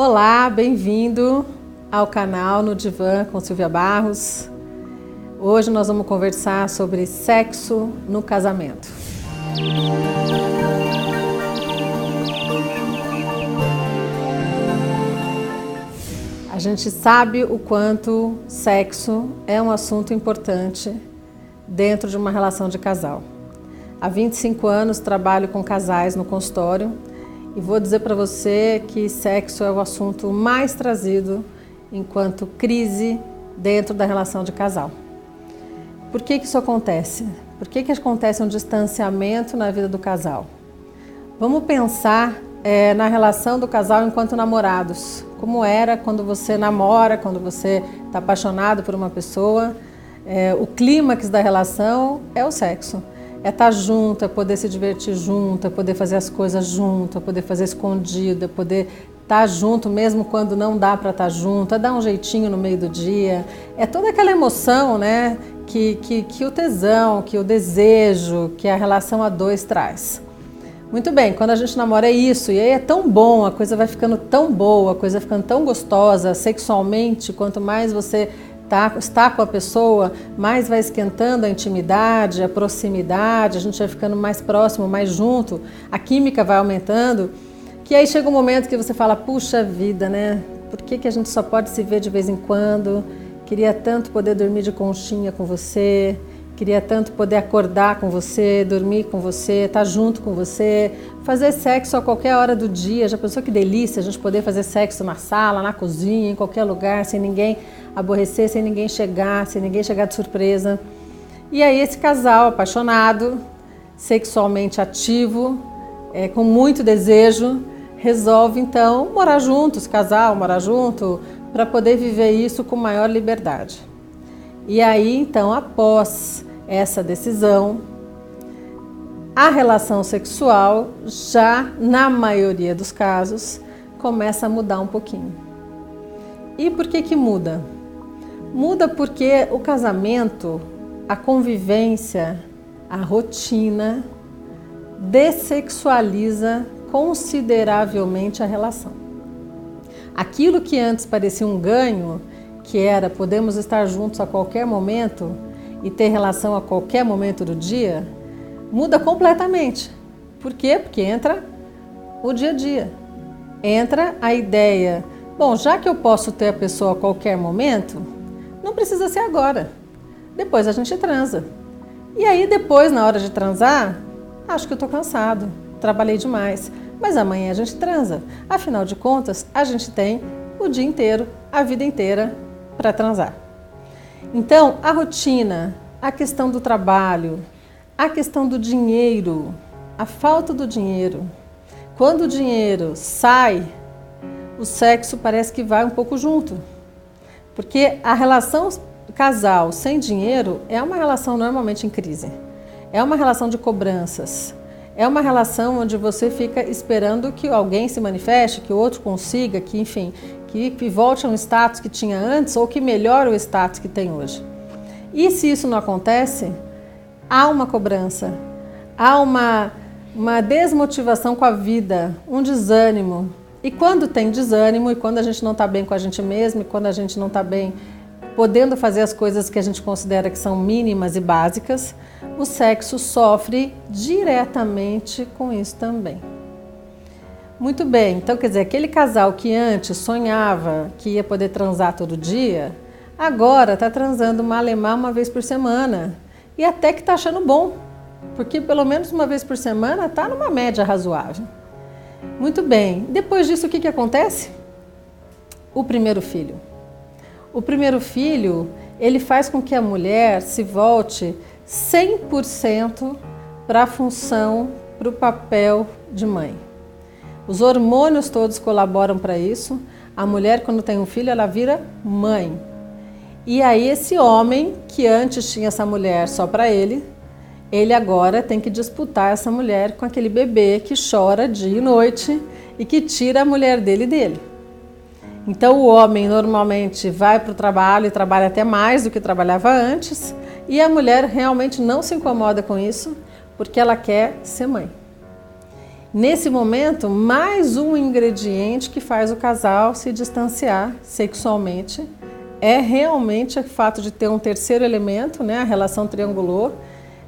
Olá, bem-vindo ao canal No Divã com Silvia Barros. Hoje nós vamos conversar sobre sexo no casamento. A gente sabe o quanto sexo é um assunto importante dentro de uma relação de casal. Há 25 anos trabalho com casais no consultório e vou dizer para você que sexo é o assunto mais trazido enquanto crise dentro da relação de casal. Por que isso acontece? Por que acontece um distanciamento na vida do casal? Vamos pensar na relação do casal enquanto namorados. Como era quando você namora, quando você está apaixonado por uma pessoa. O clímax da relação é o sexo. É estar junto, é poder se divertir junto, é poder fazer as coisas junto, é poder fazer escondido, é poder estar junto mesmo quando não dá para estar junto, é dar um jeitinho no meio do dia. É toda aquela emoção, né, que o tesão, que o desejo, que a relação a dois traz. Muito bem, quando a gente namora é isso, e aí é tão bom, a coisa vai ficando tão boa, a coisa vai ficando tão gostosa sexualmente, quanto mais você está com a pessoa, mais vai esquentando a intimidade, a proximidade, a gente vai ficando mais próximo, mais junto, a química vai aumentando, que aí chega um momento que você fala, puxa vida, né? Por que a gente só pode se ver de vez em quando? Queria tanto poder dormir de conchinha com você, queria tanto poder acordar com você, dormir com você, estar junto com você, fazer sexo a qualquer hora do dia. Já pensou que delícia a gente poder fazer sexo na sala, na cozinha, em qualquer lugar, sem ninguém aborrecer, sem ninguém chegar de surpresa. E aí esse casal apaixonado, sexualmente ativo, com muito desejo, resolve então morar juntos, casal, morar junto, para poder viver isso com maior liberdade. E aí então, após essa decisão, a relação sexual já, na maioria dos casos, começa a mudar um pouquinho. E por que muda? Muda porque o casamento, a convivência, a rotina, dessexualiza consideravelmente a relação. Aquilo que antes parecia um ganho, que era podemos estar juntos a qualquer momento e ter relação a qualquer momento do dia, muda completamente. Por quê? Porque entra o dia a dia. Entra a ideia, bom, já que eu posso ter a pessoa a qualquer momento, não precisa ser agora. Depois a gente transa. E aí depois, na hora de transar, acho que eu estou cansado, trabalhei demais, mas amanhã a gente transa. Afinal de contas, a gente tem o dia inteiro, a vida inteira para transar. Então, a rotina, a questão do trabalho, a questão do dinheiro, a falta do dinheiro. Quando o dinheiro sai, o sexo parece que vai um pouco junto. Porque a relação casal sem dinheiro é uma relação normalmente em crise. É uma relação de cobranças. É uma relação onde você fica esperando que alguém se manifeste, que o outro consiga, que enfim, que volte a um status que tinha antes ou que melhore o status que tem hoje. E se isso não acontece, há uma cobrança, há uma desmotivação com a vida, um desânimo. E quando tem desânimo e quando a gente não está bem com a gente mesmo, e quando a gente não está bem podendo fazer as coisas que a gente considera que são mínimas e básicas, o sexo sofre diretamente com isso também. Muito bem, então quer dizer, aquele casal que antes sonhava que ia poder transar todo dia, agora está transando malemar uma vez por semana. E até que está achando bom, porque pelo menos uma vez por semana está numa média razoável. Muito bem, depois disso o que acontece? O primeiro filho. O primeiro filho, ele faz com que a mulher se volte 100% para a função, para o papel de mãe. Os hormônios todos colaboram para isso. A mulher, quando tem um filho, ela vira mãe. E aí esse homem, que antes tinha essa mulher só para ele agora tem que disputar essa mulher com aquele bebê que chora dia e noite e que tira a mulher dele. Então o homem normalmente vai para o trabalho e trabalha até mais do que trabalhava antes, e a mulher realmente não se incomoda com isso, porque ela quer ser mãe. Nesse momento, mais um ingrediente que faz o casal se distanciar sexualmente é realmente o fato de ter um terceiro elemento, né? A relação triangulou,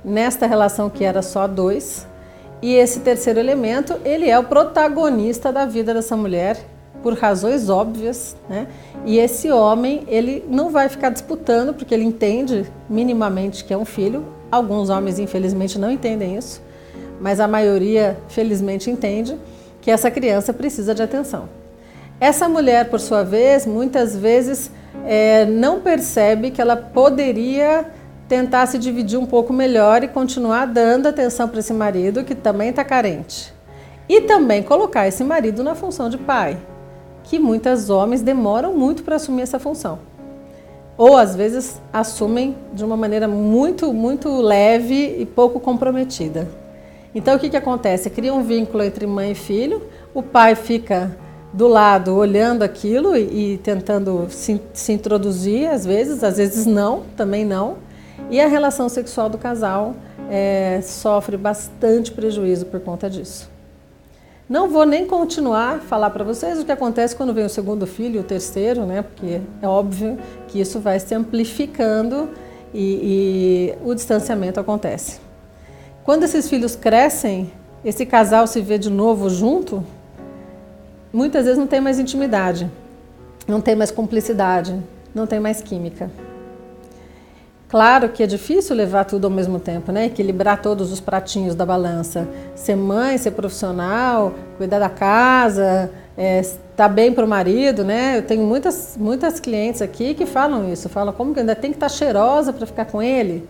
nesta relação que era só dois. E esse terceiro elemento, ele é o protagonista da vida dessa mulher, por razões óbvias, né? E esse homem, ele não vai ficar disputando, porque ele entende minimamente que é um filho. Alguns homens, infelizmente, não entendem isso, mas a maioria, felizmente, entende que essa criança precisa de atenção. Essa mulher, por sua vez, muitas vezes não percebe que ela poderia tentar se dividir um pouco melhor e continuar dando atenção para esse marido que também está carente. E também colocar esse marido na função de pai, que muitos homens demoram muito para assumir essa função. Ou às vezes assumem de uma maneira muito, muito leve e pouco comprometida. Então o que acontece? Cria um vínculo entre mãe e filho, o pai fica do lado olhando aquilo e tentando se introduzir às vezes não, também não. E a relação sexual do casal sofre bastante prejuízo por conta disso. Não vou nem continuar a falar para vocês o que acontece quando vem o segundo filho, o terceiro, né? Porque é óbvio que isso vai se amplificando e o distanciamento acontece. Quando esses filhos crescem, esse casal se vê de novo junto, muitas vezes não tem mais intimidade, não tem mais cumplicidade, não tem mais química. Claro que é difícil levar tudo ao mesmo tempo, né? Equilibrar todos os pratinhos da balança. Ser mãe, ser profissional, cuidar da casa, estar bem para o marido, né? Eu tenho muitas clientes aqui que falam isso. Falam como que ainda tem que estar cheirosa para ficar com ele.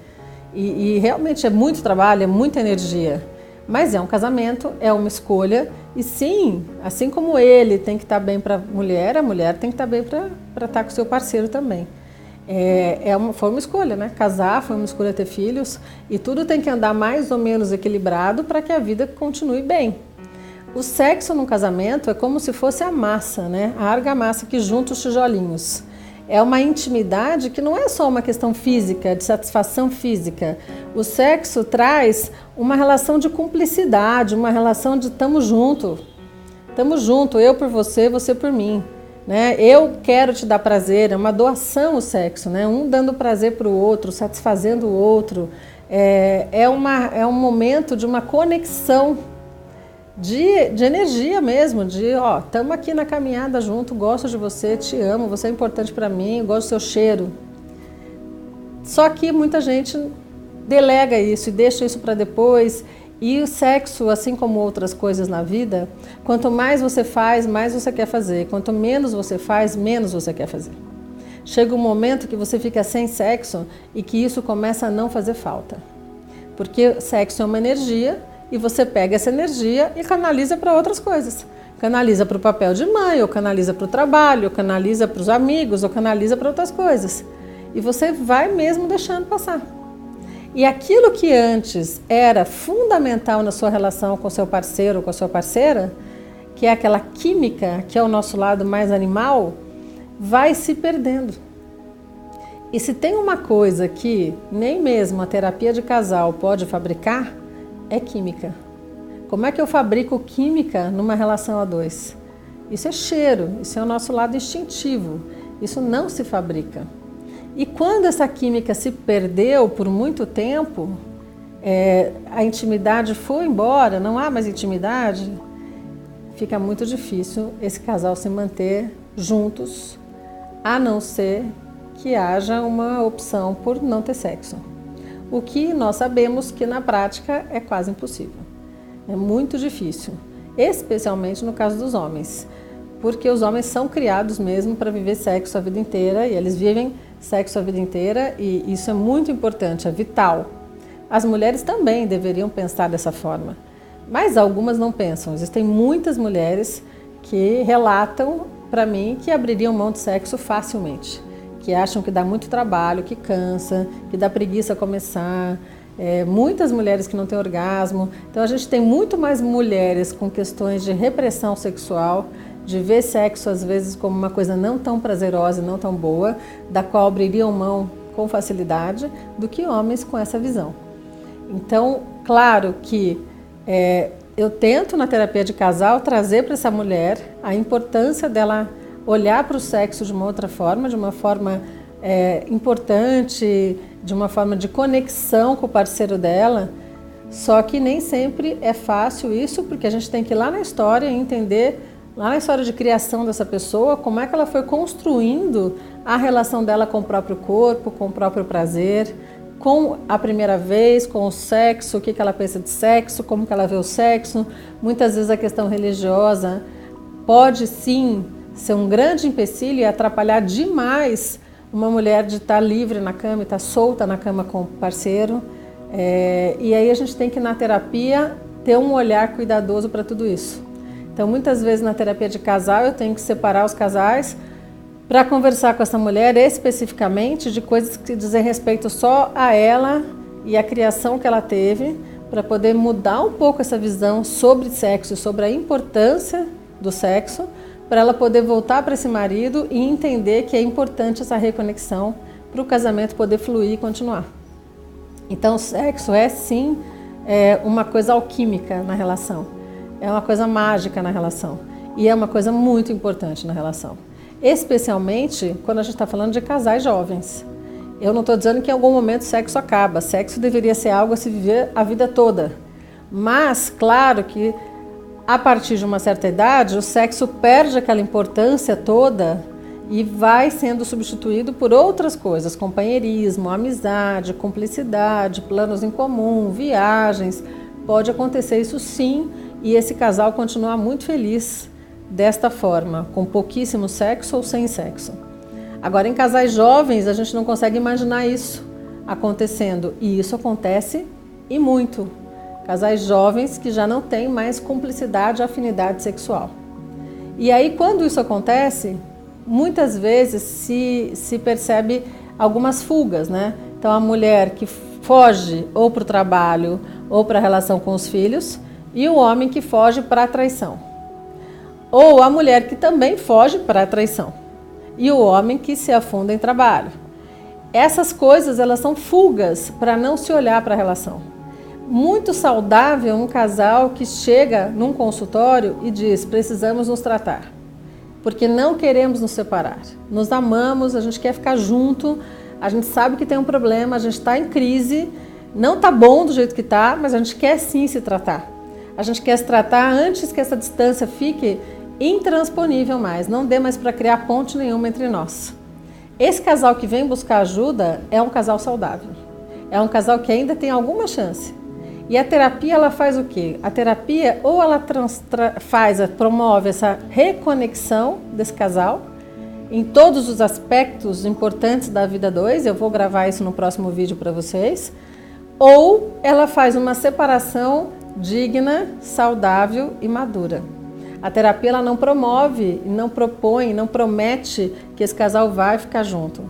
E realmente é muito trabalho, é muita energia. Mas é um casamento, é uma escolha. E sim, assim como ele tem que estar bem para a mulher tem que estar bem para estar com o seu parceiro também. Foi uma escolha, né? Casar foi uma escolha, ter filhos, e tudo tem que andar mais ou menos equilibrado para que a vida continue bem. O sexo no casamento é como se fosse a massa, né? A argamassa que junta os tijolinhos. É uma intimidade que não é só uma questão física, de satisfação física. O sexo traz uma relação de cumplicidade, uma relação de estamos junto, eu por você, você por mim. Né? Eu quero te dar prazer, é uma doação o sexo, né? Um dando prazer para o outro, satisfazendo o outro. É um momento de uma conexão de energia mesmo, estamos aqui na caminhada junto, gosto de você, te amo, você é importante para mim, gosto do seu cheiro. Só que muita gente delega isso e deixa isso para depois. E o sexo, assim como outras coisas na vida, quanto mais você faz, mais você quer fazer. Quanto menos você faz, menos você quer fazer. Chega um momento que você fica sem sexo e que isso começa a não fazer falta. Porque sexo é uma energia e você pega essa energia e canaliza para outras coisas. Canaliza para o papel de mãe, ou canaliza para o trabalho, ou canaliza para os amigos, ou canaliza para outras coisas. E você vai mesmo deixando passar. E aquilo que antes era fundamental na sua relação com seu parceiro ou com a sua parceira, que é aquela química, que é o nosso lado mais animal, vai se perdendo. E se tem uma coisa que nem mesmo a terapia de casal pode fabricar, é química. Como é que eu fabrico química numa relação a dois? Isso é cheiro, isso é o nosso lado instintivo, isso não se fabrica. E quando essa química se perdeu por muito tempo, a intimidade foi embora, não há mais intimidade, fica muito difícil esse casal se manter juntos, a não ser que haja uma opção por não ter sexo. O que nós sabemos que na prática é quase impossível. É muito difícil, especialmente no caso dos homens, porque os homens são criados mesmo para viver sexo a vida inteira e eles vivem sexo a vida inteira e isso é muito importante, é vital. As mulheres também deveriam pensar dessa forma, mas algumas não pensam. Existem muitas mulheres que relatam para mim que abririam mão de sexo facilmente, que acham que dá muito trabalho, que cansa, que dá preguiça começar. Muitas mulheres que não têm orgasmo. Então a gente tem muito mais mulheres com questões de repressão sexual, de ver sexo às vezes como uma coisa não tão prazerosa e não tão boa, da qual abririam mão com facilidade, do que homens com essa visão. Então, claro que eu tento na terapia de casal trazer para essa mulher a importância dela olhar para o sexo de uma outra forma, de uma forma importante, de uma forma de conexão com o parceiro dela. Só que nem sempre é fácil isso, porque a gente tem que ir lá na história e entender, lá na história de criação dessa pessoa, como é que ela foi construindo a relação dela com o próprio corpo, com o próprio prazer, com a primeira vez, com o sexo, o que ela pensa de sexo, como que ela vê o sexo. Muitas vezes a questão religiosa pode sim ser um grande empecilho e atrapalhar demais uma mulher de estar livre na cama e estar solta na cama com o parceiro. E aí a gente tem que, na terapia, ter um olhar cuidadoso para tudo isso. Então, muitas vezes na terapia de casal, eu tenho que separar os casais para conversar com essa mulher especificamente de coisas que dizem respeito só a ela e a criação que ela teve, para poder mudar um pouco essa visão sobre sexo, sobre a importância do sexo, para ela poder voltar para esse marido e entender que é importante essa reconexão para o casamento poder fluir e continuar. Então, o sexo é sim uma coisa alquímica na relação, é uma coisa mágica na relação e é uma coisa muito importante na relação, especialmente quando a gente está falando de casais jovens. Eu não estou dizendo que em algum momento o sexo acaba, sexo deveria ser algo a se viver a vida toda, mas claro que a partir de uma certa idade o sexo perde aquela importância toda e vai sendo substituído por outras coisas, companheirismo, amizade, cumplicidade, planos em comum, viagens. Pode acontecer isso sim, e esse casal continuar muito feliz desta forma, com pouquíssimo sexo ou sem sexo. Agora, em casais jovens, a gente não consegue imaginar isso acontecendo, e isso acontece e muito. Casais jovens que já não têm mais cumplicidade e afinidade sexual. E aí, quando isso acontece, muitas vezes se percebe algumas fugas, né? Então, a mulher que foge ou para o trabalho ou para a relação com os filhos, e o homem que foge para a traição. Ou a mulher que também foge para a traição, e o homem que se afunda em trabalho. Essas coisas, elas são fugas para não se olhar para a relação. Muito saudável um casal que chega num consultório e diz: precisamos nos tratar, porque não queremos nos separar, nos amamos, a gente quer ficar junto, a gente sabe que tem um problema, a gente está em crise, não está bom do jeito que está, mas a gente quer sim se tratar. A gente quer se tratar antes que essa distância fique intransponível mais, não dê mais para criar ponte nenhuma entre nós. Esse casal que vem buscar ajuda é um casal saudável, é um casal que ainda tem alguma chance. E a terapia, ela faz o quê? A terapia ou ela promove essa reconexão desse casal em todos os aspectos importantes da vida dois, eu vou gravar isso no próximo vídeo para vocês, ou ela faz uma separação digna, saudável e madura. A terapia, ela não promove, não propõe, não promete que esse casal vai ficar junto,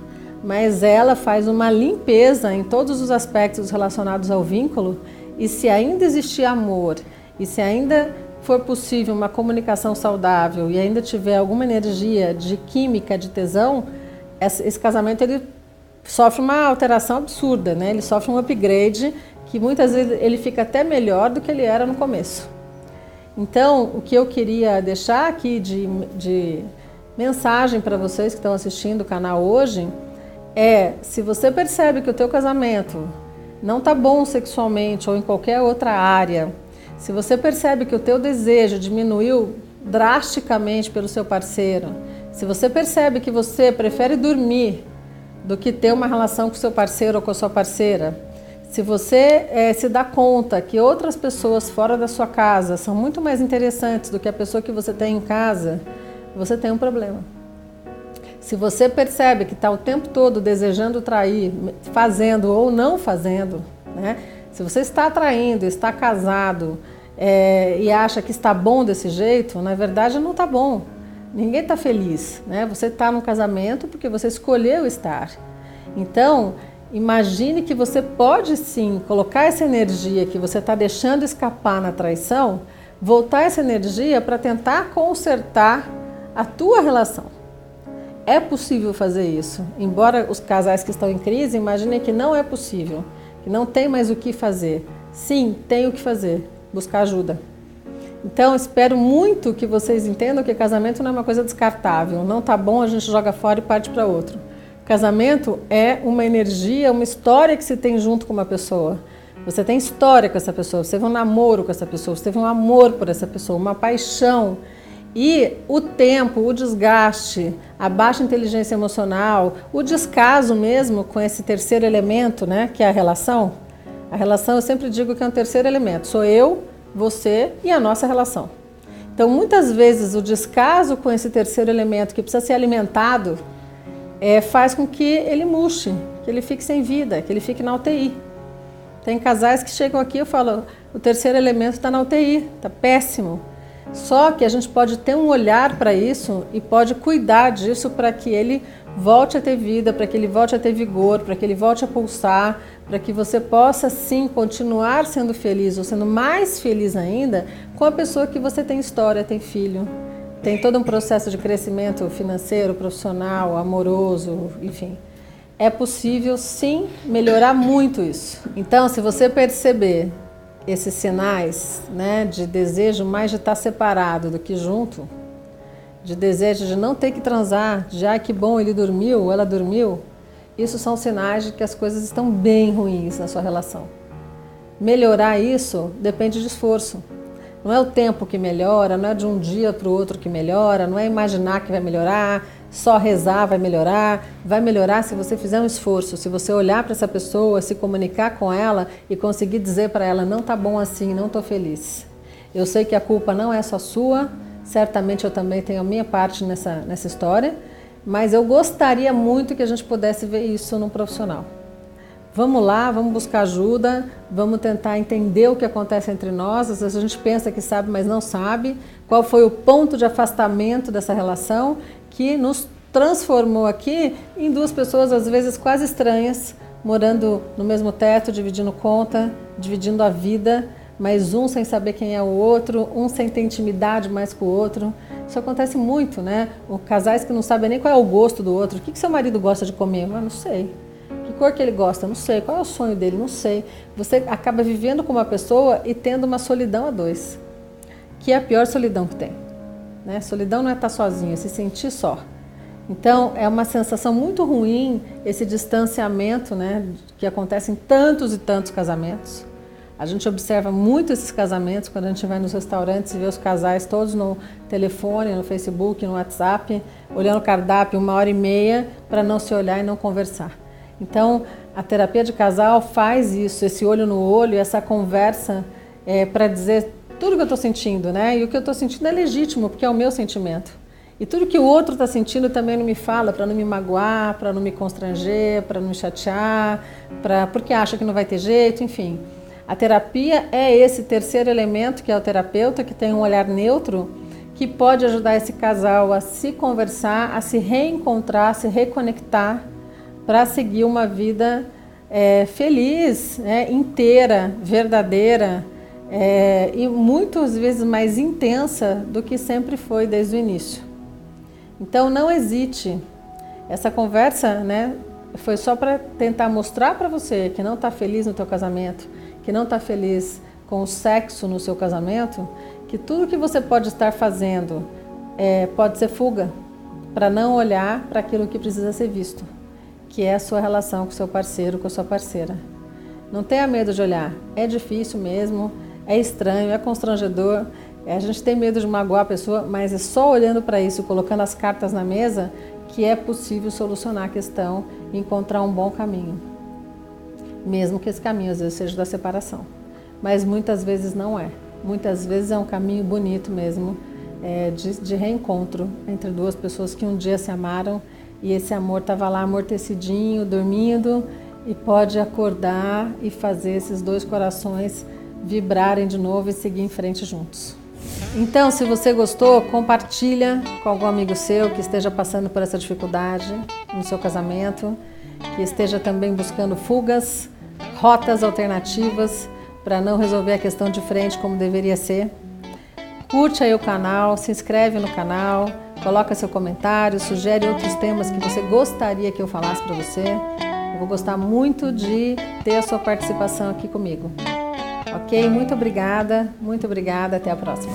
mas ela faz uma limpeza em todos os aspectos relacionados ao vínculo. E se ainda existir amor, e se ainda for possível uma comunicação saudável e ainda tiver alguma energia de química, de tesão, esse casamento ele sofre uma alteração absurda, né? Ele sofre um upgrade que muitas vezes ele fica até melhor do que ele era no começo. Então, o que eu queria deixar aqui de mensagem para vocês que estão assistindo o canal hoje é: se você percebe que o teu casamento não está bom sexualmente ou em qualquer outra área, se você percebe que o teu desejo diminuiu drasticamente pelo seu parceiro, se você percebe que você prefere dormir do que ter uma relação com o seu parceiro ou com a sua parceira, se você se dá conta que outras pessoas fora da sua casa são muito mais interessantes do que a pessoa que você tem em casa, você tem um problema. Se você percebe que está o tempo todo desejando trair, fazendo ou não fazendo, né? Se você está traindo, está casado e acha que está bom desse jeito, na verdade não está bom. Ninguém está feliz, né? Você está no casamento porque você escolheu estar. Então, imagine que você pode sim colocar essa energia que você está deixando escapar na traição, voltar essa energia para tentar consertar a tua relação. É possível fazer isso, embora os casais que estão em crise imaginem que não é possível, que não tem mais o que fazer. Sim, tem o que fazer, buscar ajuda. Então, espero muito que vocês entendam que casamento não é uma coisa descartável. Não tá bom, a gente joga fora e parte para outro. Casamento é uma energia, uma história que se tem junto com uma pessoa. Você tem história com essa pessoa, você teve um namoro com essa pessoa, você teve um amor por essa pessoa, uma paixão. E o tempo, o desgaste, a baixa inteligência emocional, o descaso mesmo com esse terceiro elemento, né, que é a relação. A relação, eu sempre digo que é um terceiro elemento. Sou eu, você e a nossa relação. Então, muitas vezes, o descaso com esse terceiro elemento que precisa ser alimentado faz com que ele murche, que ele fique sem vida, que ele fique na UTI. Tem casais que chegam aqui e eu falo, o terceiro elemento está na UTI, está péssimo. Só que a gente pode ter um olhar para isso e pode cuidar disso para que ele volte a ter vida, para que ele volte a ter vigor, para que ele volte a pulsar, para que você possa sim continuar sendo feliz ou sendo mais feliz ainda com a pessoa que você tem história, tem filho, tem todo um processo de crescimento financeiro, profissional, amoroso, enfim. É possível sim melhorar muito isso. Então, se você perceber esses sinais, né, de desejo mais de estar separado do que junto, de desejo de não ter que transar, de que bom ele dormiu ou ela dormiu, isso são sinais de que as coisas estão bem ruins na sua relação. Melhorar isso depende de esforço. Não é o tempo que melhora, não é de um dia para o outro que melhora, não é imaginar que vai melhorar, só rezar vai melhorar se você fizer um esforço, se você olhar para essa pessoa, se comunicar com ela e conseguir dizer para ela, não tá bom assim, não tô feliz. Eu sei que a culpa não é só sua, certamente eu também tenho a minha parte nessa história, mas eu gostaria muito que a gente pudesse ver isso num profissional. Vamos lá, vamos buscar ajuda, vamos tentar entender o que acontece entre nós. Às vezes a gente pensa que sabe, mas não sabe. Qual foi o ponto de afastamento dessa relação que nos transformou aqui em duas pessoas, às vezes quase estranhas, morando no mesmo teto, dividindo conta, dividindo a vida, mas um sem saber quem é o outro, um sem ter intimidade mais com o outro. Isso acontece muito, né? Casais que não sabem nem qual é o gosto do outro. O que seu marido gosta de comer? Eu não sei. Que cor que ele gosta? Não sei. Qual é o sonho dele? Não sei. Você acaba vivendo com uma pessoa e tendo uma solidão a dois, que é a pior solidão que tem, né? Solidão não é estar sozinho, é se sentir só. Então, é uma sensação muito ruim esse distanciamento, né, que acontece em tantos e tantos casamentos. A gente observa muito esses casamentos quando a gente vai nos restaurantes e vê os casais todos no telefone, no Facebook, no WhatsApp, olhando o cardápio 1h30 para não se olhar e não conversar. Então, a terapia de casal faz isso, esse olho no olho, essa conversa para dizer tudo que eu estou sentindo, né? E o que eu estou sentindo é legítimo, porque é o meu sentimento. E tudo que o outro está sentindo também não me fala, para não me magoar, para não me constranger, para não me chatear, porque acha que não vai ter jeito, enfim. A terapia é esse terceiro elemento, que é o terapeuta, que tem um olhar neutro, que pode ajudar esse casal a se conversar, a se reencontrar, a se reconectar, para seguir uma vida feliz, inteira, verdadeira, e muitas vezes mais intensa do que sempre foi desde o início. Então não hesite. Essa conversa, né, foi só para tentar mostrar para você que não está feliz no teu casamento, que não está feliz com o sexo no seu casamento, que tudo que você pode estar fazendo pode ser fuga, para não olhar para aquilo que precisa ser visto, que é a sua relação com o seu parceiro, com a sua parceira. Não tenha medo de olhar, é difícil mesmo, é estranho, é constrangedor, a gente tem medo de magoar a pessoa, mas é só olhando para isso, colocando as cartas na mesa, que é possível solucionar a questão e encontrar um bom caminho. Mesmo que esse caminho às vezes seja da separação. Mas muitas vezes não é. Muitas vezes é um caminho bonito mesmo, de reencontro entre duas pessoas que um dia se amaram e esse amor estava lá amortecidinho, dormindo, e pode acordar e fazer esses dois corações vibrarem de novo e seguir em frente juntos. Então, se você gostou, compartilha com algum amigo seu que esteja passando por essa dificuldade no seu casamento, que esteja também buscando fugas, rotas alternativas para não resolver a questão de frente como deveria ser. Curte aí o canal, se inscreve no canal, coloca seu comentário, sugere outros temas que você gostaria que eu falasse para você. Eu vou gostar muito de ter a sua participação aqui comigo. Ok? Muito obrigada, até a próxima.